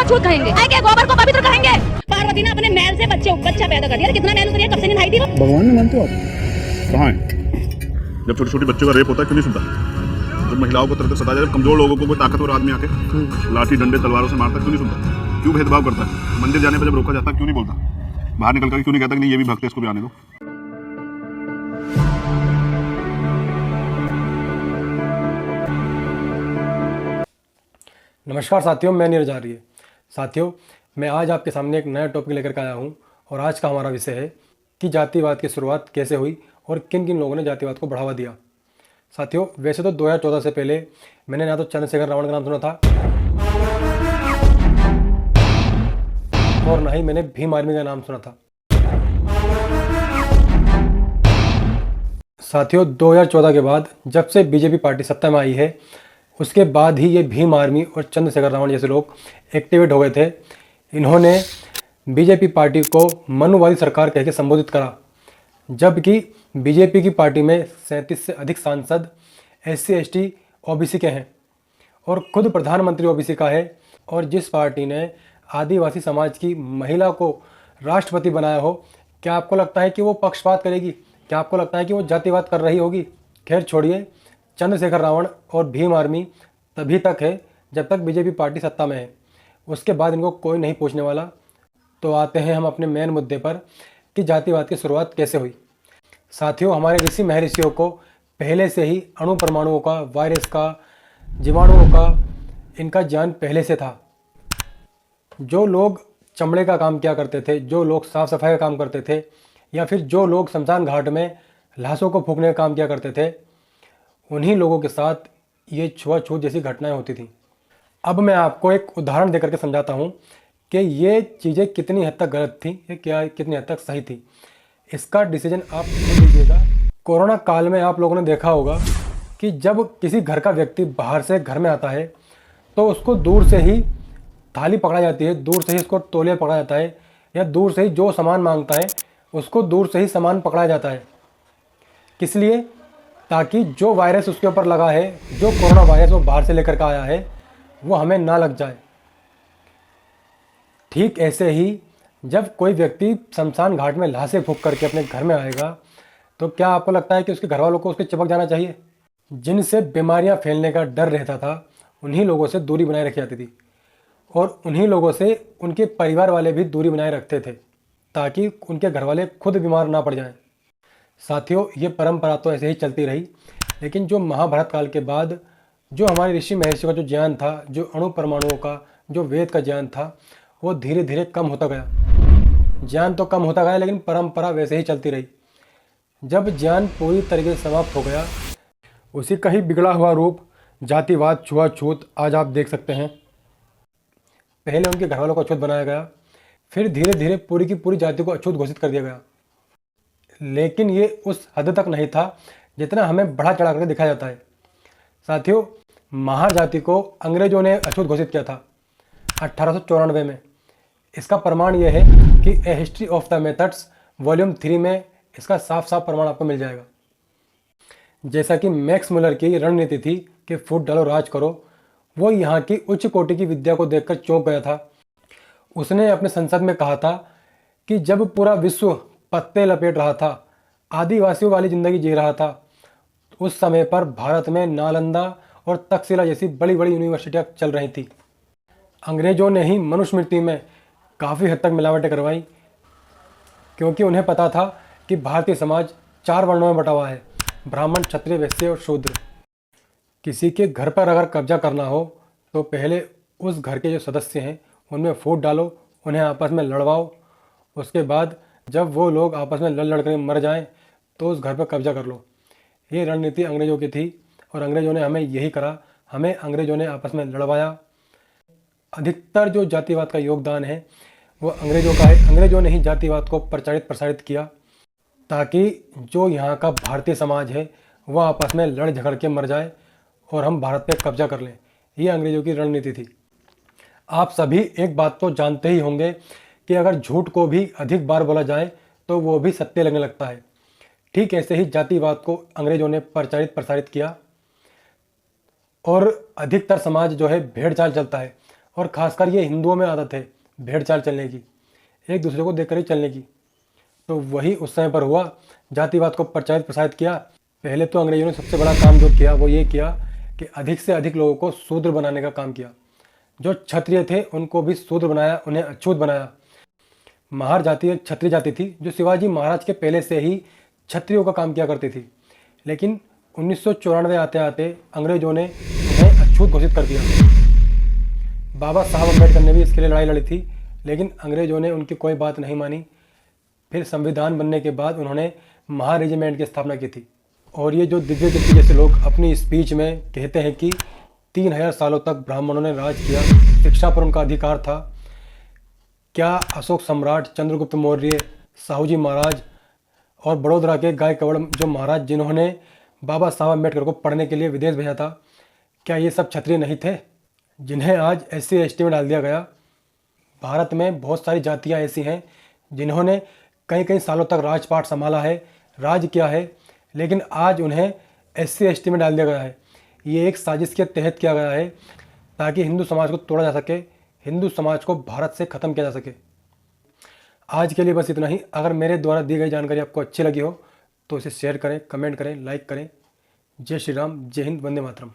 छूछूत कहेंगे, आएंगे गोबर को पवित्र कहेंगे। पार्वती ने अपने मैल से बच्चा पैदा कर दिया। कितना मैल उतरी है, कब से नहीं नहाई थी वो। भगवान में मानते हो आप? कहाँ है? जब छोटे छोटे बच्चों का रेप होता है क्यों नहीं सुनता? जब महिलाओं को तरह तरह सताया जाए, कमजोर लोगों को कोई ताकतवर आदमी आके लाठी डंडे तलवारों से मारता क्यों नहीं सुनता? क्यों भेदभाव करता है? मंदिर जाने पर जब रोका जाता क्यों नहीं बोलता? बाहर निकल कर क्यों नहीं कहता कि नहीं ये भी भक्त है, इसको भी आने दो? नमस्कार साथियों, मैं नीरज आर्य। साथियों, मैं आज आपके सामने एक नया टॉपिक लेकर के आया हूं और आज का हमारा विषय है कि जातिवाद की शुरुआत कैसे हुई और किन किन लोगों ने जातिवाद को बढ़ावा दिया। साथियों, वैसे तो 2014 से पहले मैंने ना तो चंद्रशेखर रावण का नाम सुना था और ना ही मैंने भीम आर्मी का नाम सुना था। साथियों, 2014 के बाद जब से बीजेपी पार्टी सत्ता में आई है, उसके बाद ही ये भीम आर्मी और चंद्रशेखर रावण जैसे लोग एक्टिवेट हो गए थे। इन्होंने बीजेपी पार्टी को मनुवादी सरकार कह के संबोधित करा, जबकि बीजेपी की पार्टी में 37 से अधिक सांसद SC ST OBC के हैं और खुद प्रधानमंत्री OBC का है। और जिस पार्टी ने आदिवासी समाज की महिला को राष्ट्रपति बनाया हो, क्या आपको लगता है कि वो पक्षपात करेगी? क्या आपको लगता है कि वो जातिवाद कर रही होगी? खैर छोड़िए, चंद्रशेखर रावण और भीम आर्मी तभी तक है जब तक बीजेपी पार्टी सत्ता में है, उसके बाद इनको कोई नहीं पूछने वाला। तो आते हैं हम अपने मेन मुद्दे पर कि जातिवाद की शुरुआत कैसे हुई। साथियों, हमारे ऋषि महर्षियों को पहले से ही अणु परमाणुओं का, वायरस का, जीवाणुओं का, इनका ज्ञान पहले से था। जो लोग चमड़े का काम किया करते थे, जो लोग साफ सफाई का काम करते थे, या फिर जो लोग शमशान घाट में लाशों को फूंकने का काम किया करते थे, उन्हीं लोगों के साथ ये छुआछूत जैसी घटनाएं होती थी। अब मैं आपको एक उदाहरण देकर के समझाता हूँ कि ये चीज़ें कितनी हद तक गलत थी या क्या कितनी हद तक सही थी। इसका डिसीजन आप खुद लीजिएगा। कोरोना काल में आप लोगों ने देखा होगा कि जब किसी घर का व्यक्ति बाहर से घर में आता है तो उसको दूर से ही थाली पकड़ा जाती है, दूर से ही उसको तौलिया पकड़ा जाता है, या दूर से ही जो सामान मांगता है उसको दूर से ही सामान पकड़ाया जाता है। किस लिए? ताकि जो वायरस उसके ऊपर लगा है, जो कोरोना वायरस वो बाहर से लेकर के आया है, वो हमें ना लग जाए। ठीक ऐसे ही जब कोई व्यक्ति शमशान घाट में लाशें फूंक करके अपने घर में आएगा, तो क्या आपको लगता है कि उसके घर वालों को उसके चिपक जाना चाहिए? जिनसे बीमारियां फैलने का डर रहता था, उन्हीं लोगों से दूरी बनाए रखी जाती थी और उन्हीं लोगों से उनके परिवार वाले भी दूरी बनाए रखते थे ताकि उनके घर वाले खुद बीमार ना पड़ जाएं। साथियों, ये परंपरा तो ऐसे ही चलती रही, लेकिन जो महाभारत काल के बाद जो हमारे ऋषि महर्षियों का जो ज्ञान था, जो अणु परमाणुओं का, जो वेद का ज्ञान था, वो धीरे धीरे कम होता गया। ज्ञान तो कम होता गया, लेकिन परंपरा वैसे ही चलती रही। जब ज्ञान पूरी तरीके से समाप्त हो गया, उसी का ही बिगड़ा हुआ रूप जातिवाद, छुआछूत आज आप देख सकते हैं। पहले उनके घर वालों को अछूत बनाया गया, फिर धीरे धीरे पूरी की पूरी जाति को अछूत घोषित कर दिया गया। लेकिन ये उस हद तक नहीं था जितना हमें बढ़ा चढ़ा करके दिखाया जाता है। साथियों, महाजाति को अंग्रेजों ने अछूत घोषित किया था 1894 में। इसका प्रमाण यह है कि a history of the methods volume 3 में इसका साफ साफ प्रमाण आपको मिल जाएगा। जैसा कि मैक्स मुलर की रणनीति थी कि फूट डालो राज करो, वो यहाँ की उच्च कोटि की विद्या को देखकर चौंक गया था। उसने अपने संसद में कहा था कि जब पूरा विश्व पत्ते लपेट रहा था, आदिवासियों वाली जिंदगी जी रहा था, उस समय पर भारत में नालंदा और तक्षशिला जैसी बड़ी बड़ी यूनिवर्सिटियां चल रही थी। अंग्रेजों ने ही मनुस्मृति में काफ़ी हद तक मिलावटें करवाई, क्योंकि उन्हें पता था कि भारतीय समाज 4 वर्णों में बटा हुआ है: ब्राह्मण, क्षत्रिय, वैश्य और शूद्र। किसी के घर पर अगर कब्जा करना हो तो पहले उस घर के जो सदस्य हैं उनमें फूट डालो, उन्हें आपस में लड़वाओ। उसके बाद जब वो लोग आपस में लड़ कर मर जाएं तो उस घर पर कब्जा कर लो। ये रणनीति अंग्रेजों की थी और अंग्रेजों ने हमें यही करा। हमें अंग्रेजों ने आपस में लड़वाया। अधिकतर जो जातिवाद का योगदान है वो अंग्रेजों का है। अंग्रेजों ने ही जातिवाद को प्रसारित किया ताकि जो यहाँ का भारतीय समाज है वह आपस में लड़ झगड़ के मर जाए और हम भारत पे कब्जा कर लें। ये अंग्रेजों की रणनीति थी। आप सभी एक बात तो जानते ही होंगे कि अगर झूठ को भी अधिक बार बोला जाए तो वो भी सत्य लगने लगता है। ठीक ऐसे ही जातिवाद को अंग्रेजों ने प्रसारित किया और अधिकतर समाज जो है भेड़ चाल चलता है और ख़ासकर ये हिंदुओं में आदत है भेड़ चाल चलने की, एक दूसरे को देखकर ही चलने की। तो वही उस समय पर हुआ, जातिवाद को प्रचारित प्रसारित किया। पहले तो अंग्रेजों ने सबसे बड़ा काम जो किया वो ये किया कि अधिक से अधिक लोगों को शूद्र बनाने का काम किया। जो क्षत्रिय थे उनको भी शूद्र बनाया, उन्हें अछूत बनाया। महार जाति एक क्षत्रिय जाति थी जो शिवाजी महाराज के पहले से ही क्षत्रियों का काम किया करती थी, लेकिन 1994 आते आते अंग्रेजों ने उन्हें अछूत घोषित कर दिया। बाबा साहब अम्बेडकर ने भी इसके लिए लड़ाई लड़ी थी, लेकिन अंग्रेजों ने उनकी कोई बात नहीं मानी। फिर संविधान बनने के बाद उन्होंने महार रेजिमेंट की स्थापना की थी। और ये जो दिव्य कीर्ति जैसे लोग अपनी स्पीच में कहते हैं कि 3000 सालों तक ब्राह्मणों ने राज किया, शिक्षा पर उनका अधिकार था, क्या अशोक सम्राट, चंद्रगुप्त मौर्य, साहूजी महाराज और बड़ौदा के गायकवाड़ जो महाराज जिन्होंने बाबा साहब अम्बेडकर को पढ़ने के लिए विदेश भेजा था, क्या ये सब क्षत्रिय नहीं थे जिन्हें आज SC ST में डाल दिया गया? भारत में बहुत सारी जातियां ऐसी हैं जिन्होंने कई कई सालों तक राजपाट संभाला है, राज किया है, लेकिन आज उन्हें SC ST में डाल दिया गया है। ये एक साजिश के तहत किया गया है ताकि हिंदू समाज को तोड़ा जा सके, हिंदू समाज को भारत से ख़त्म किया जा सके। आज के लिए बस इतना ही। अगर मेरे द्वारा दी गई जानकारी आपको अच्छी लगी हो तो इसे शेयर करें, कमेंट करें, लाइक करें। जय श्री राम, जय हिंद, वंदे मातरम।